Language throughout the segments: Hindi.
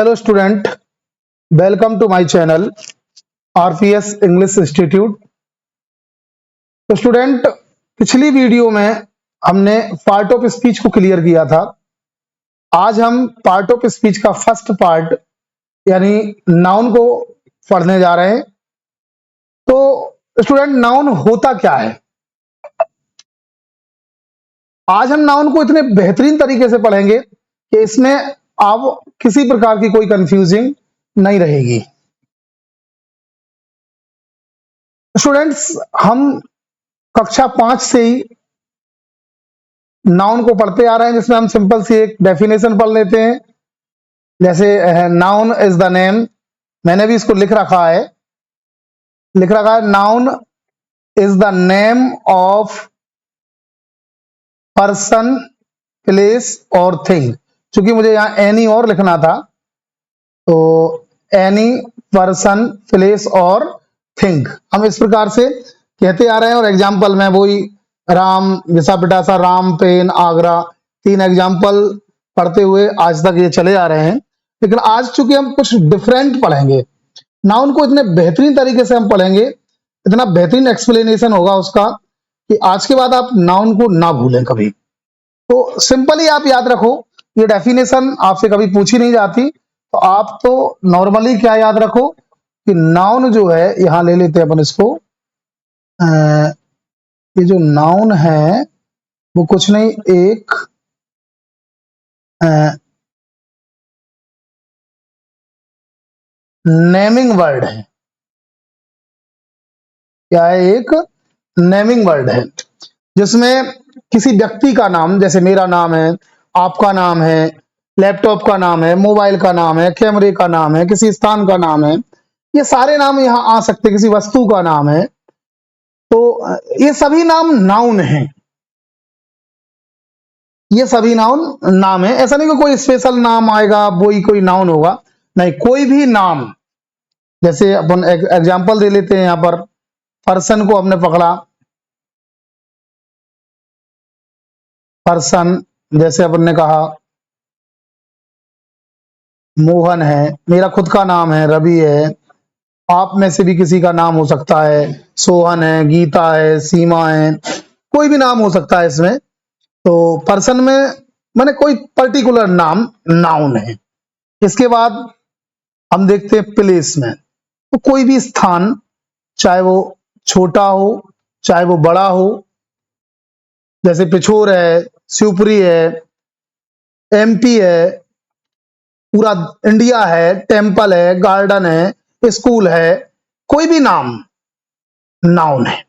Hello student, welcome to my channel RPS English institute. तो स्टूडेंट, पिछली वीडियो में हमने पार्ट ऑफ स्पीच को क्लियर किया था। आज हम पार्ट ऑफ स्पीच का फर्स्ट पार्ट यानी नाउन को पढ़ने जा रहे हैं। तो स्टूडेंट, नाउन होता क्या है? आज हम नाउन को इतने बेहतरीन तरीके से पढ़ेंगे कि इसमें अब किसी प्रकार की कोई कंफ्यूजिंग नहीं रहेगी। स्टूडेंट्स, हम कक्षा 5 से ही नाउन को पढ़ते आ रहे हैं, जिसमें हम सिंपल सी एक डेफिनेशन पढ़ लेते हैं। जैसे नाउन इज द नेम, मैंने भी इसको लिख रखा है। Noun is the name of person, place और थिंग। क्योंकि मुझे यहाँ एनी और लिखना था, तो एनी पर्सन, प्लेस और थिंग हम इस प्रकार से कहते आ रहे हैं। और एग्जाम्पल में वही राम, घिसा पिटासा, राम, पेन, आगरा, 3 एग्जाम्पल पढ़ते हुए आज तक ये चले आ रहे हैं। लेकिन आज चूंकि हम कुछ डिफरेंट पढ़ेंगे, नाउन को इतने बेहतरीन तरीके से हम पढ़ेंगे, इतना बेहतरीन एक्सप्लेनेशन होगा उसका कि आज के बाद आप नाउन को ना भूलें कभी। तो सिंपली आप याद रखो, ये डेफिनेशन आपसे कभी पूछी नहीं जाती, तो आप तो नॉर्मली क्या याद रखो कि नाउन जो है, यहां ले लेते हैं अपन इसको। ये जो नाउन है वो कुछ नहीं, एक नेमिंग वर्ड है। क्या है? एक नेमिंग वर्ड है, जिसमें किसी व्यक्ति का नाम, जैसे मेरा नाम है, आपका नाम है, लैपटॉप का नाम है, मोबाइल का नाम है, कैमरे का नाम है, किसी स्थान का नाम है, ये सारे नाम यहां आ सकते हैं। किसी वस्तु का नाम है, तो ये सभी नाम नाउन हैं। ये सभी नाउन नाम है। ऐसा नहीं कि कोई स्पेशल नाम आएगा वही कोई नाउन होगा, नहीं, कोई भी नाम। जैसे अपन एग्जांपल दे लेते हैं, यहां पर पर्सन को हमने पकड़ा, पर्सन, जैसे अपन ने कहा मोहन है, मेरा खुद का नाम है रवि है, आप में से भी किसी का नाम हो सकता है, सोहन है, गीता है, सीमा है, कोई भी नाम हो सकता है इसमें। तो पर्सन में माने कोई पर्टिकुलर नाम नाउन है। इसके बाद हम देखते हैं प्लेस में, तो कोई भी स्थान, चाहे वो छोटा हो चाहे वो बड़ा हो, जैसे पिछोर है, शिवपुरी है, एमपी है, पूरा इंडिया है, टेम्पल है, गार्डन है, स्कूल है, कोई भी नाम नाउन है।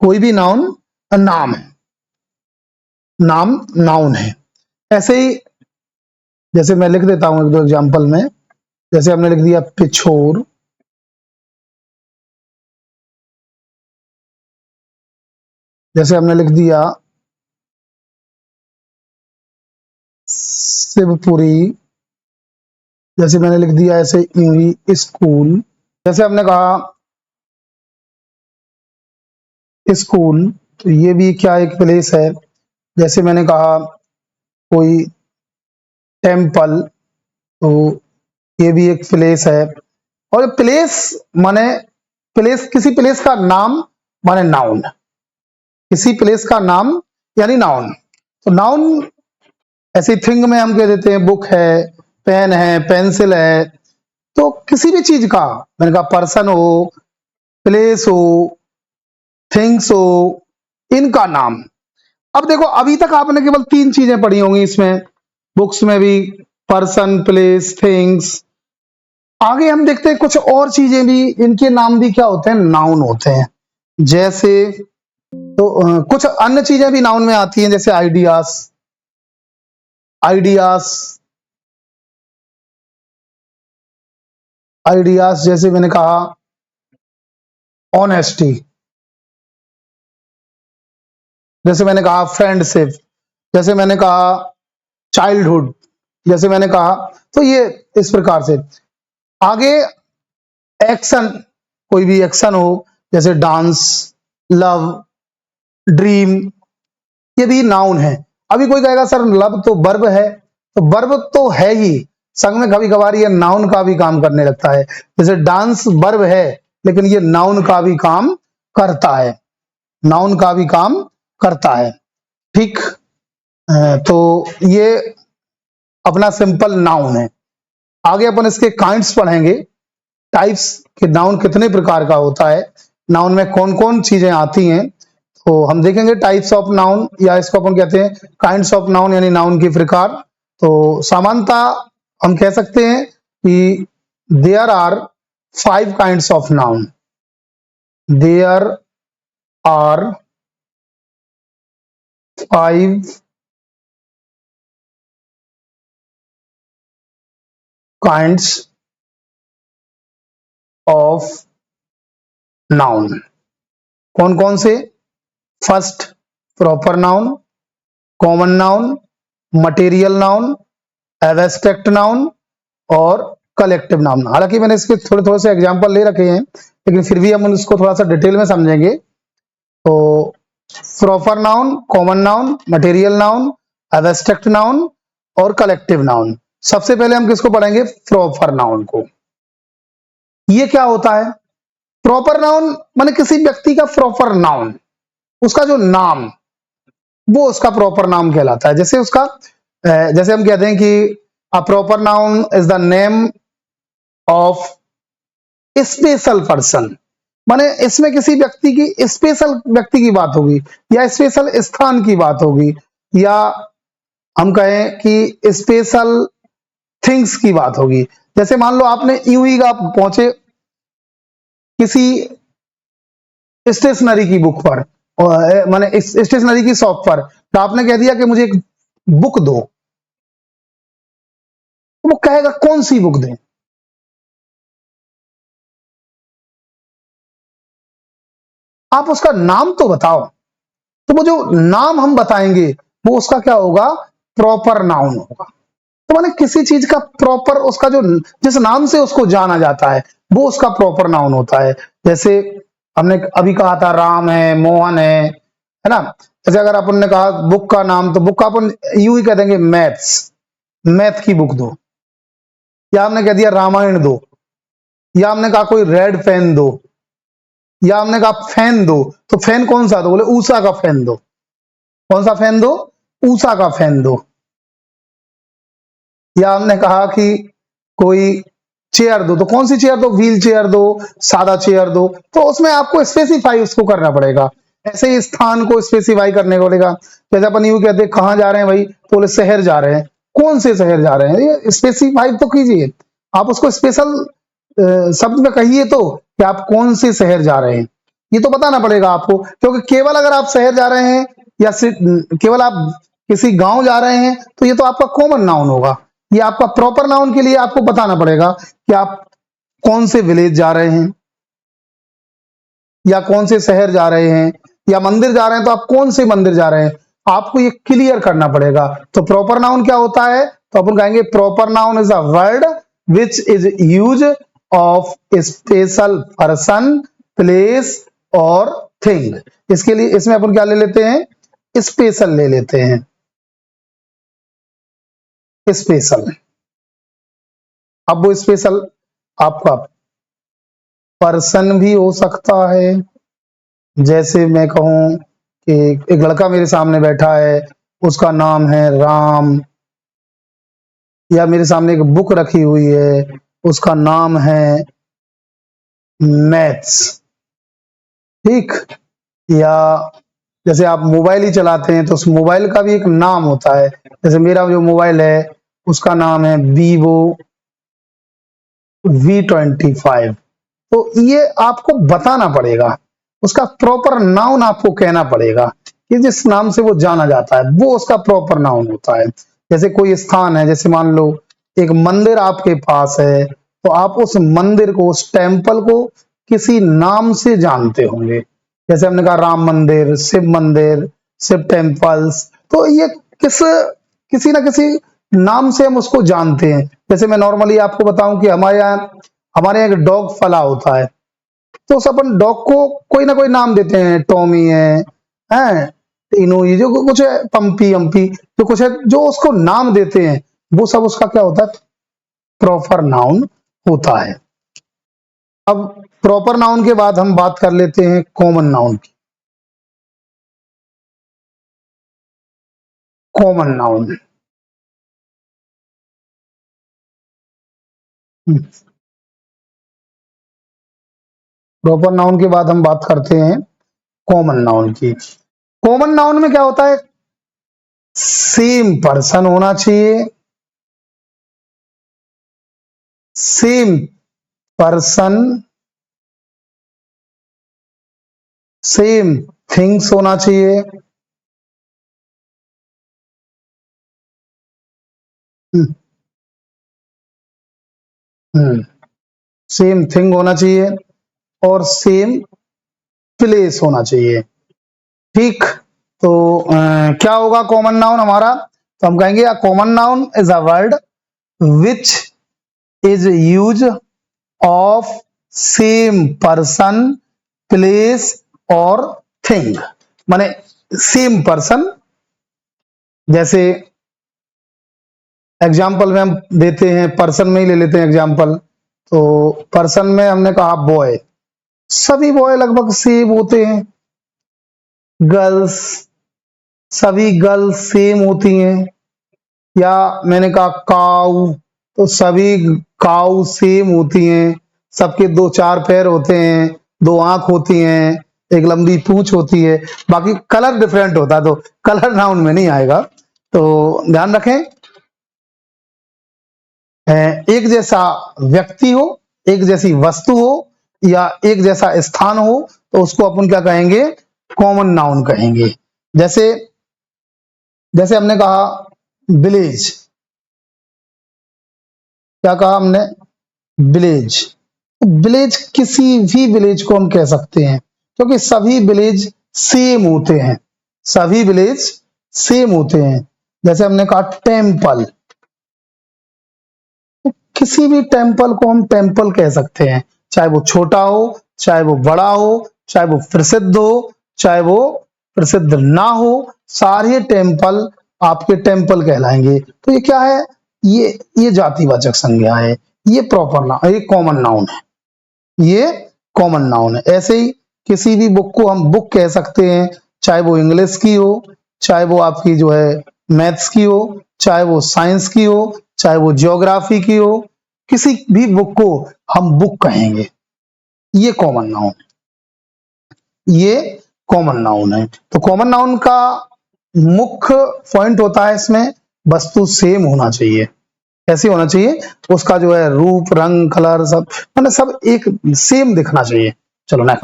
कोई भी नाउन नाम है, नाम नाउन है। ऐसे ही जैसे मैं लिख देता हूं एक दो एग्जांपल में। जैसे हमने लिख दिया पिछोर, जैसे हमने लिख दिया शिवपुरी, जैसे मैंने लिख दिया ऐसे यूं ही स्कूल, जैसे हमने कहा स्कूल, तो ये भी क्या एक प्लेस है। जैसे मैंने कहा कोई टेम्पल, तो ये भी एक प्लेस है। और प्लेस माने, प्लेस, किसी प्लेस का नाम माने नाउन, किसी प्लेस का नाम यानी नाउन। तो नाउन ऐसी थिंग में हम कह देते हैं, बुक है, पेन है, पेंसिल है, तो किसी भी चीज का, मैंने कहा पर्सन हो, प्लेस हो, थिंग्स हो, इनका नाम। अब देखो, अभी तक आपने केवल 3 चीजें पढ़ी होंगी इसमें, बुक्स में भी पर्सन, प्लेस, थिंग्स। आगे हम देखते हैं कुछ और चीजें भी, इनके नाम भी क्या होते हैं, नाउन होते हैं। जैसे तो कुछ अन्य चीजें भी नाउन में आती हैं, जैसे आइडियाज, आइडियाज, आइडियाज, जैसे मैंने कहा ऑनेस्टी, जैसे मैंने कहा फ्रेंडशिप, जैसे मैंने कहा चाइल्डहुड, जैसे मैंने कहा, तो ये इस प्रकार से। आगे एक्शन, कोई भी एक्शन हो, जैसे डांस, लव, ड्रीम, ये भी नाउन है। अभी कोई कहेगा सर लव तो वर्ब है, तो वर्ब तो है ही, संग में कभी कभार ये नाउन का भी काम करने लगता है। जैसे डांस वर्ब है लेकिन ये नाउन का भी काम करता है, नाउन का भी काम करता है। ठीक, तो ये अपना सिंपल नाउन है। आगे अपन इसके काइंड्स पढ़ेंगे, टाइप्स के नाउन कितने प्रकार का होता है, नाउन में कौन कौन चीजें आती हैं, तो हम देखेंगे टाइप्स ऑफ नाउन, या इसको अपन कहते हैं काइंड्स ऑफ नाउन, यानी नाउन के प्रकार। तो सामान्यतः हम कह सकते हैं कि there are 5 kinds of noun, there are 5 kinds of noun. कौन कौन से? First, proper noun, common noun, material noun, abstract noun और कलेक्टिव नाउन। हालांकि मैंने इसके थोड़े थोड़े से एग्जांपल ले रखे हैं, लेकिन फिर भी हम इसको थोड़ा सा डिटेल में समझेंगे। तो proper noun, common noun, material noun, abstract noun और कलेक्टिव नाउन। सबसे पहले हम किसको पढ़ेंगे? प्रॉपर नाउन को। ये क्या होता है? प्रॉपर नाउन माने किसी व्यक्ति का प्रॉपर नाउन, उसका जो नाम, वो उसका प्रॉपर नाम कहलाता है। जैसे उसका जैसे हम कहते हैं कि a proper noun is the name of special person, माने इसमें किसी व्यक्ति की, स्पेशल व्यक्ति की बात होगी या स्पेशल स्थान की बात होगी, या हम कहें कि स्पेशल थिंग्स की बात होगी। जैसे मान लो आपने यूं ही आप पहुंचे किसी स्टेशनरी की बुक पर, माने स्टेशनरी की शॉप पर, तो आपने कह दिया कि मुझे एक बुक दो, तो वो कहेगा कौन सी बुक दें? आप उसका नाम तो बताओ। तो वो जो नाम हम बताएंगे वो उसका क्या होगा? प्रॉपर नाउन होगा। तो माने किसी चीज का प्रॉपर, उसका जो जिस नाम से उसको जाना जाता है वो उसका प्रॉपर नाउन होता है। जैसे हमने अभी कहा था राम है, मोहन है ना। जैसे अगर अपन ने कहा बुक का नाम, तो बुक का अपन यूं ही कह देंगे मैथ्स, मैथ की बुक दो, या हमने कह दिया रामायण दो, या हमने कहा कोई रेड पेन दो, या हमने कहा फैन दो, तो फैन कौन सा दो? बोले ऊषा का फैन दो। कौन सा फैन दो? ऊषा का फैन दो। या हमने कहा कि कोई चेयर दो, तो कौन सी चेयर दो? व्हील चेयर दो, सादा चेयर दो। तो उसमें आपको स्पेसिफाई उसको करना पड़ेगा। ऐसे ही स्थान को स्पेसिफाई करने को पड़ेगा। जैसे अपन यूं कहते हैं कहाँ जा रहे हैं भाई, तो बोले शहर जा रहे हैं। कौन से शहर जा रहे हैं? ये स्पेसिफाई तो कीजिए, आप उसको स्पेशल शब्द में कहिए तो कि आप कौन से शहर जा रहे हैं, ये तो बताना पड़ेगा आपको। क्योंकि केवल अगर आप शहर जा रहे हैं या केवल आप किसी गांव जा रहे हैं तो ये तो आपका कॉमन नाउन होगा। ये आपका प्रॉपर नाउन के लिए आपको बताना पड़ेगा कि आप कौन से विलेज जा रहे हैं, या कौन से शहर जा रहे हैं, या मंदिर जा रहे हैं तो आप कौन से मंदिर जा रहे हैं, आपको ये क्लियर करना पड़ेगा। तो प्रॉपर नाउन क्या होता है? तो अपन कहेंगे proper noun is a word which is use of special person, place और थिंग। इसके लिए इसमें अपन क्या ले लेते हैं? स्पेशल ले लेते हैं, स्पेशल। अब वो स्पेशल आपका पर्सन भी हो सकता है। जैसे मैं कहूं कि एक लड़का मेरे सामने बैठा है, उसका नाम है राम, या मेरे सामने एक बुक रखी हुई है, उसका नाम है मैथ्स। ठीक, या जैसे आप मोबाइल ही चलाते हैं तो उस मोबाइल का भी एक नाम होता है। जैसे मेरा जो मोबाइल है उसका नाम है वीवो V25। तो ये आपको बताना पड़ेगा, उसका प्रॉपर नाउन आपको कहना पड़ेगा कि जिस नाम से वो जाना जाता है वो उसका प्रॉपर नाउन होता है। जैसे कोई स्थान है, जैसे मान लो एक मंदिर आपके पास है, तो आप उस मंदिर को, उस टेम्पल को किसी नाम से जानते होंगे। जैसे हमने कहा राम मंदिर, शिव टेम्पल्स, तो ये किसी ना किसी नाम से हम उसको जानते हैं। जैसे मैं नॉर्मली आपको बताऊं कि हमारे यहाँ एक डॉग फला होता है, तो उस अपन डॉग को कोई ना कोई नाम देते हैं, टॉमी है टीनू, ये जो कुछ है, पंपी अम्पी, जो कुछ है जो उसको नाम देते हैं, वो सब उसका क्या होता है? प्रॉपर नाउन होता है। अब प्रॉपर नाउन के बाद हम बात कर लेते हैं कॉमन नाउन की। कॉमन नाउन, प्रॉपर नाउन के बाद हम बात करते हैं कॉमन नाउन की। कॉमन नाउन में क्या होता है, सेम पर्सन होना चाहिए, सेम पर्सन, सेम थिंग्स होना चाहिए, सेम थिंग होना चाहिए और सेम प्लेस होना चाहिए। ठीक, तो क्या होगा कॉमन नाउन हमारा, तो हम कहेंगे a common noun is a word which is use of same person, place और थिंग। माने सेम पर्सन, जैसे एग्जाम्पल में हम देते हैं, पर्सन में ही ले लेते हैं एग्जाम्पल। तो पर्सन में हमने कहा बॉय, सभी बॉय लगभग सेम होते हैं। गर्ल्स, सभी गर्ल्स सेम होती हैं। या मैंने कहा काऊ, तो सभी काऊ सेम होती हैं। सबके दो चार पैर होते हैं, दो आंख होती हैं, एक लंबी पूंछ होती है। बाकी कलर डिफरेंट होता है, तो कलर नाउन में नहीं आएगा। तो ध्यान रखें, एक जैसा व्यक्ति हो, एक जैसी वस्तु हो या एक जैसा स्थान हो, तो उसको अपन क्या कहेंगे, कॉमन नाउन कहेंगे। जैसे जैसे हमने कहा विलेज, क्या कहा हमने, विलेज। विलेज, किसी भी विलेज को हम कह सकते हैं क्योंकि सभी विलेज सेम होते हैं, सभी विलेज सेम होते हैं। जैसे हमने कहा टेम्पल, किसी भी टेम्पल को हम टेम्पल कह सकते हैं, चाहे वो छोटा हो, चाहे वो बड़ा हो, चाहे वो प्रसिद्ध हो, चाहे वो प्रसिद्ध ना हो, सारे टेम्पल आपके टेम्पल कहलाएंगे। तो ये क्या है, ये जातिवाचक संज्ञा है, ये प्रॉपर नाउन, ये कॉमन नाउन है, ये कॉमन नाउन है। ऐसे ही किसी भी बुक को हम बुक कह सकते हैं, चाहे वो इंग्लिश की हो, चाहे वो आपकी जो है मैथ्स की हो, चाहे वो साइंस की हो, चाहे वो ज्योग्राफी की हो, किसी भी बुक को हम बुक कहेंगे। ये कॉमन नाउन, ये कॉमन नाउन है। तो कॉमन नाउन का मुख्य पॉइंट होता है इसमें वस्तु सेम होना चाहिए। कैसे होना चाहिए, उसका जो है रूप, रंग, कलर, सब मतलब सब एक सेम दिखना चाहिए। चलो ना,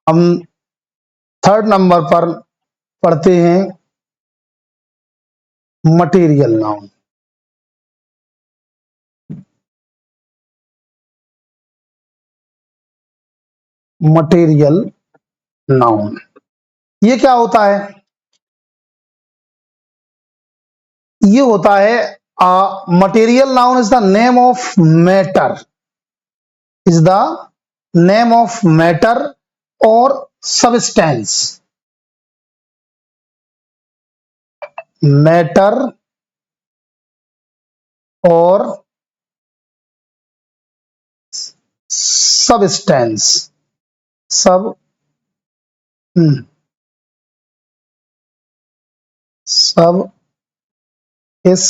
हम थर्ड नंबर पर पढ़ते हैं मटेरियल नाउन। मटेरियल नाउन, ये क्या होता है, ये होता है material noun is the name of matter, is the name of matter और सबस्टेंस। मैटर और सबस्टेंस, सब सब इस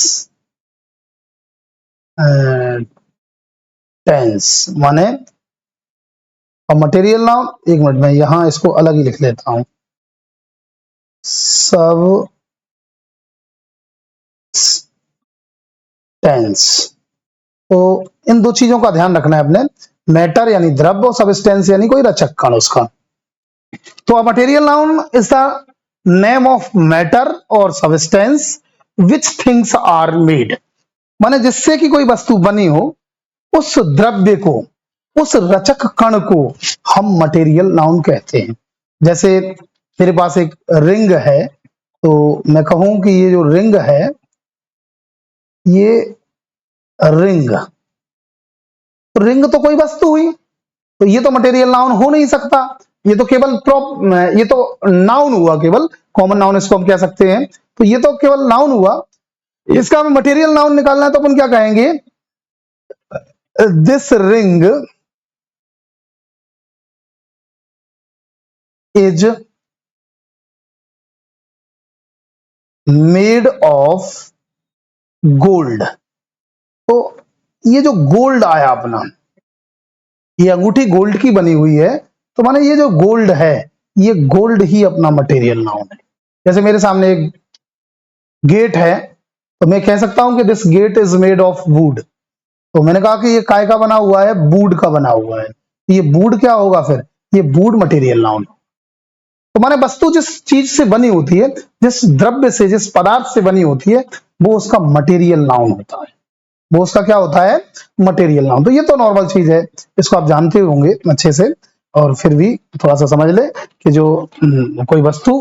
टेंस माने, और मटेरियल नाउन, एक मिनट में यहां इसको अलग ही लिख लेता हूं, सब टेंस। तो इन दो चीजों का ध्यान रखना है अपने, मैटर यानी द्रव्य और सबस्टेंस यानी कोई रचक कण उसका। तो a material noun is the name of matter और substance which things are made, माने जिससे कि कोई वस्तु बनी हो, उस द्रव्य को, उस रचक कण को हम मटेरियल नाउन कहते हैं। जैसे मेरे पास एक रिंग है, तो मैं कहूं कि ये जो रिंग है, ये रिंग, रिंग तो कोई वस्तु हुई, तो ये तो मटेरियल नाउन हो नहीं सकता, ये तो केवल ये तो नाउन हुआ, केवल कॉमन नाउन इसको हम कह सकते हैं। तो ये तो केवल नाउन हुआ, इसका हमें मटेरियल नाउन निकालना है, तो अपन क्या कहेंगे, this ring is made of gold. तो ये जो गोल्ड आया अपना, ये अंगूठी गोल्ड की बनी हुई है, तो माने ये जो गोल्ड है, ये गोल्ड ही अपना मटेरियल नाउन है। जैसे मेरे सामने एक गेट है, तो मैं कह सकता हूं कि this gate is made of wood. तो मैंने कहा कि ये काय का बना हुआ है, वुड का बना हुआ है। ये वुड क्या होगा फिर? ये वुड मटेरियल नाउन। तो माने वस्तु जिस चीज से बनी होती है, जिस द्रव्य से, जिस पदार्थ से बनी होती है, वो उसका मटेरियल नाउन होता है। वो उसका क्या होता है? Material noun. तो ये तो नॉर्मल चीज है, इसको आप जानते होंगे अच्छे से, और फिर भी थोड़ा सा समझ ले कि जो कोई वस्तु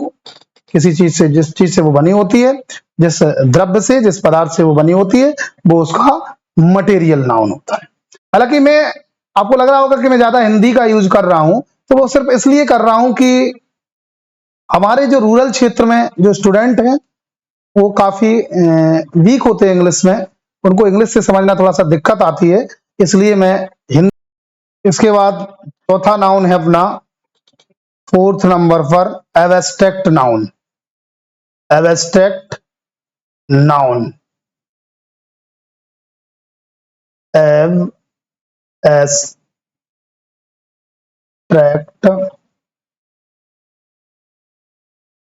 किसी चीज से, जिस चीज से वो बनी होती है, जिस द्रव्य से, जिस पदार्थ से वो बनी होती है, वो उसका मटेरियल नाउन होता है। हालांकि मैं, आपको लग रहा होगा कि मैं ज्यादा हिंदी का यूज कर रहा हूं, तो वो सिर्फ इसलिए कर रहा हूं कि हमारे जो रूरल क्षेत्र में जो स्टूडेंट हैं, वो काफी वीक होते हैं इंग्लिश में, उनको इंग्लिश से समझना थोड़ा सा दिक्कत आती है, इसलिए मैं हिंदी। इसके बाद चौथा नाउन है अपना, फोर्थ नंबर पर, abstract noun. Abstract noun, abstract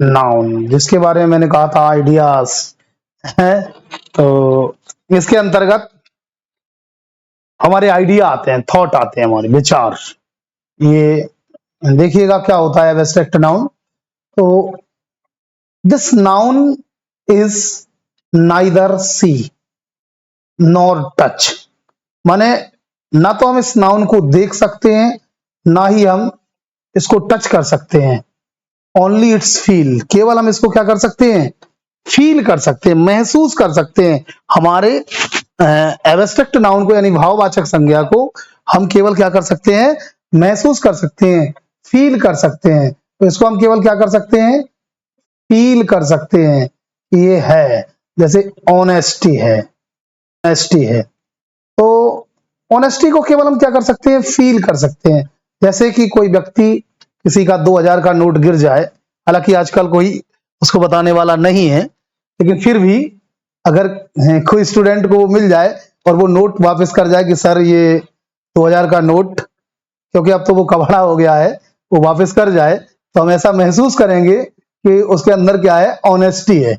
noun, जिसके बारे में मैंने कहा था आइडियाज है। तो इसके अंतर्गत हमारे आइडिया आते हैं, थॉट आते हैं, हमारे विचार। ये देखिएगा क्या होता है एब्स्ट्रैक्ट नाउन। तो this noun is neither see nor touch. माने ना तो हम इस नाउन को देख सकते हैं, ना ही हम इसको टच कर सकते हैं। ओनली इट्स फील, केवल हम इसको क्या कर सकते हैं? फील कर सकते हैं, महसूस कर सकते हैं। हमारे एब्स्ट्रैक्ट नाउन को, यानी भाववाचक संज्ञा को हम केवल क्या कर सकते हैं? महसूस कर सकते हैं, फील कर सकते हैं। तो इसको हम केवल क्या कर सकते हैं? फील कर सकते हैं। ये है, जैसे ऑनेस्टी है, ऑनेस्टी है, तो ऑनेस्टी को केवल हम क्या कर सकते हैं? फील कर सकते हैं। जैसे कि कोई व्यक्ति, किसी का 2000 का नोट गिर जाए, हालांकि आजकल कोई उसको बताने वाला नहीं है, लेकिन फिर भी अगर कोई स्टूडेंट को मिल जाए और वो नोट वापस कर जाए कि सर ये 2000 का नोट, क्योंकि अब तो वो कबाड़ा हो गया है, वो वापस कर जाए, तो हम ऐसा महसूस करेंगे कि उसके अंदर क्या है? ऑनेस्टी है।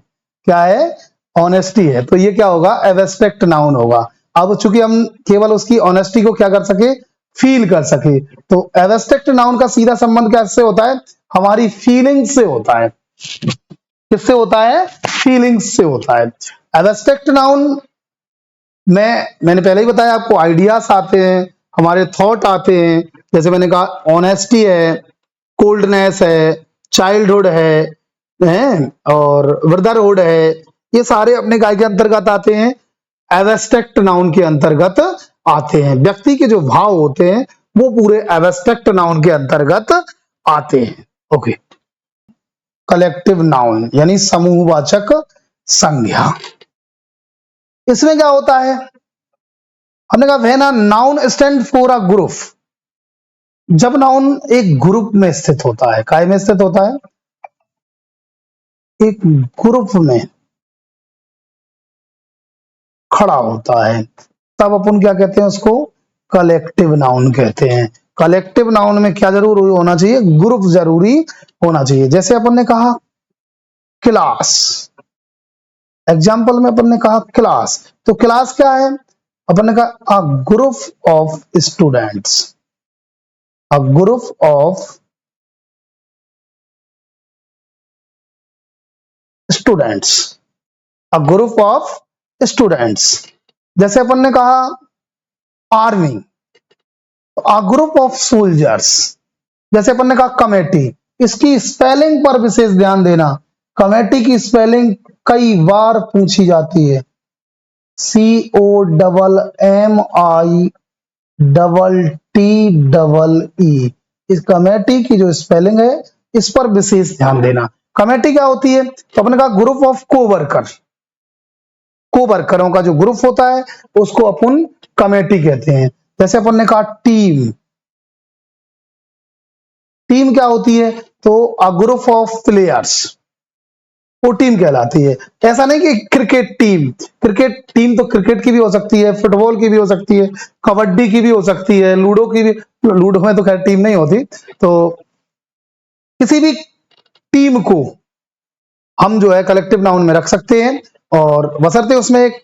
क्या है? ऑनेस्टी है। तो ये क्या होगा? एब्स्ट्रैक्ट नाउन होगा। अब चूंकि हम केवल उसकी ऑनेस्टी को क्या कर सके? फील कर सके, तो एब्स्ट्रैक्ट नाउन का सीधा संबंध कैसे होता है? हमारी फीलिंग से होता है। किससे होता है? फीलिंग्स से होता है। एब्स्ट्रैक्ट नाउन में मैंने पहले ही बताया आपको, आइडियाज आते हैं, हमारे थॉट आते हैं। जैसे मैंने कहा ऑनेस्टी है, कोल्डनेस है, चाइल्डहुड है, और ब्रदरहुड है, ये सारे अपने काय के अंतर्गत आते हैं? एब्स्ट्रैक्ट नाउन के अंतर्गत आते हैं। व्यक्ति के जो भाव होते हैं वो पूरे एब्स्ट्रैक्ट नाउन के अंतर्गत आते हैं। ओके। कलेक्टिव नाउन यानी समूहवाचक संज्ञा, इसमें क्या होता है? हमने कहा when a noun stand for a group, जब नाउन एक ग्रुप में स्थित होता है। काय में स्थित होता है? एक ग्रुप में खड़ा होता है, तब अपन क्या कहते हैं उसको? कलेक्टिव नाउन कहते हैं। कलेक्टिव नाउन में क्या जरूर होना चाहिए? ग्रुप जरूरी होना चाहिए। जैसे अपन ने कहा क्लास, एग्जाम्पल में अपन ने कहा क्लास, तो क्लास क्या है? अपन ने कहा a group of students, a group of students, a group of students. जैसे अपन ने कहा army, a group of soldiers. जैसे अपन ने कहा कमेटी, इसकी स्पेलिंग पर विशेष ध्यान देना। कमेटी की स्पेलिंग कई बार पूछी जाती है, COMMITTE। इस कमेटी की जो स्पेलिंग है, इस पर विशेष ध्यान देना। कमेटी क्या होती है? तो अपने कहा ग्रुप ऑफ कोवर्कर, को वर्करों का जो ग्रुप होता है उसको अपन कमेटी कहते हैं। जैसे अपन ने कहा टीम, टीम क्या होती है? तो अ ग्रुप ऑफ प्लेयर्स, वो टीम कहलाती है। ऐसा नहीं कि क्रिकेट टीम, क्रिकेट टीम तो क्रिकेट की भी हो सकती है, फुटबॉल की भी हो सकती है, कबड्डी की भी हो सकती है, लूडो की भी, लूडो में तो खैर टीम नहीं होती। तो किसी भी टीम को हम जो है कलेक्टिव नाउन में रख सकते हैं, और बशर्ते उसमें एक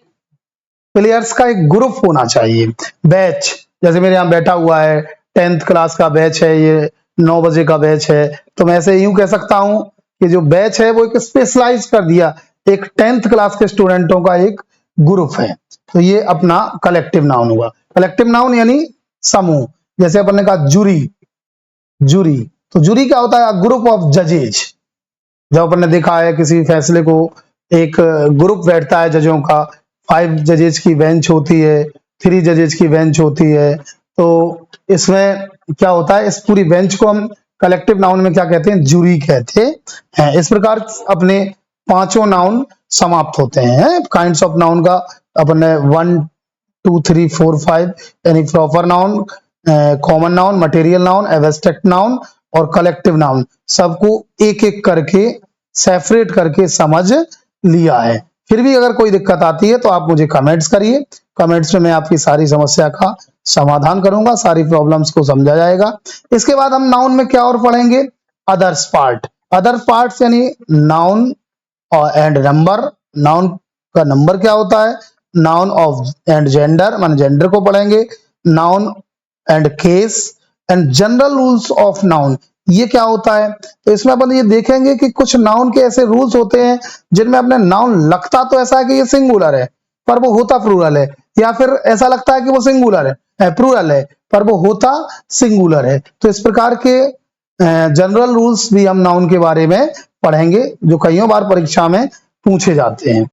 प्लेयर्स का एक ग्रुप होना चाहिए। बैच, जैसे मेरे यहाँ बैठा हुआ है 10th क्लास का बैच है, ये 9 बजे का बैच है, तो मैं ऐसे यूं कह सकता हूं कि जो बैच है वो एक स्पेशलाइज कर दिया, एक 10th क्लास के स्टूडेंटों का एक ग्रुप है। तो ये अपना कलेक्टिव नाउन हुआ। कलेक्टिव नाउन यानी समूह। जैसे अपन ने कहा जूरी, जूरी, तो जूरी क्या होता है? ग्रुप ऑफ जजेज। जब अपन ने देखा है किसी फैसले को, एक ग्रुप बैठता है जजों का, 5 जजेज की बेंच होती है, 3 जजेज की बेंच होती है। तो इसमें क्या होता है, इस पूरी बेंच को हम कलेक्टिव नाउन में क्या कहते हैं? जूरी कहते हैं। इस प्रकार अपने पांचों नाउन समाप्त होते हैं। काइंड्स ऑफ नाउन का अपन ने 1 2 3 4 5 यानी proper noun, common noun, material noun, abstract noun और कलेक्टिव नाउन सबको एक एक करके सेपरेट करके समझ लिया है। फिर भी अगर कोई दिक्कत आती है तो आप मुझे कमेंट्स करिए, कमेंट्स में मैं आपकी सारी समस्या का समाधान करूंगा, सारी प्रॉब्लम्स को समझा जाएगा। इसके बाद हम नाउन में क्या और पढ़ेंगे? Others part. अदर्स पार्ट्स यानी नाउन और एंड नंबर। नाउन का नंबर क्या होता है? नाउन ऑफ एंड जेंडर, मान जेंडर को पढ़ेंगे। Noun and case and general rules of noun, ये क्या होता है? तो इसमें अपन ये देखेंगे कि कुछ नाउन के ऐसे रूल्स होते हैं जिनमें अपने नाउन लगता तो ऐसा है कि ये सिंगुलर है पर वो होता प्लूरल है, या फिर ऐसा लगता है कि वो सिंगुलर है, प्लूरल है पर वो होता सिंगुलर है। तो इस प्रकार के जनरल रूल्स भी हम नाउन के बारे में पढ़ेंगे जो कईयों बार परीक्षा में पूछे जाते हैं।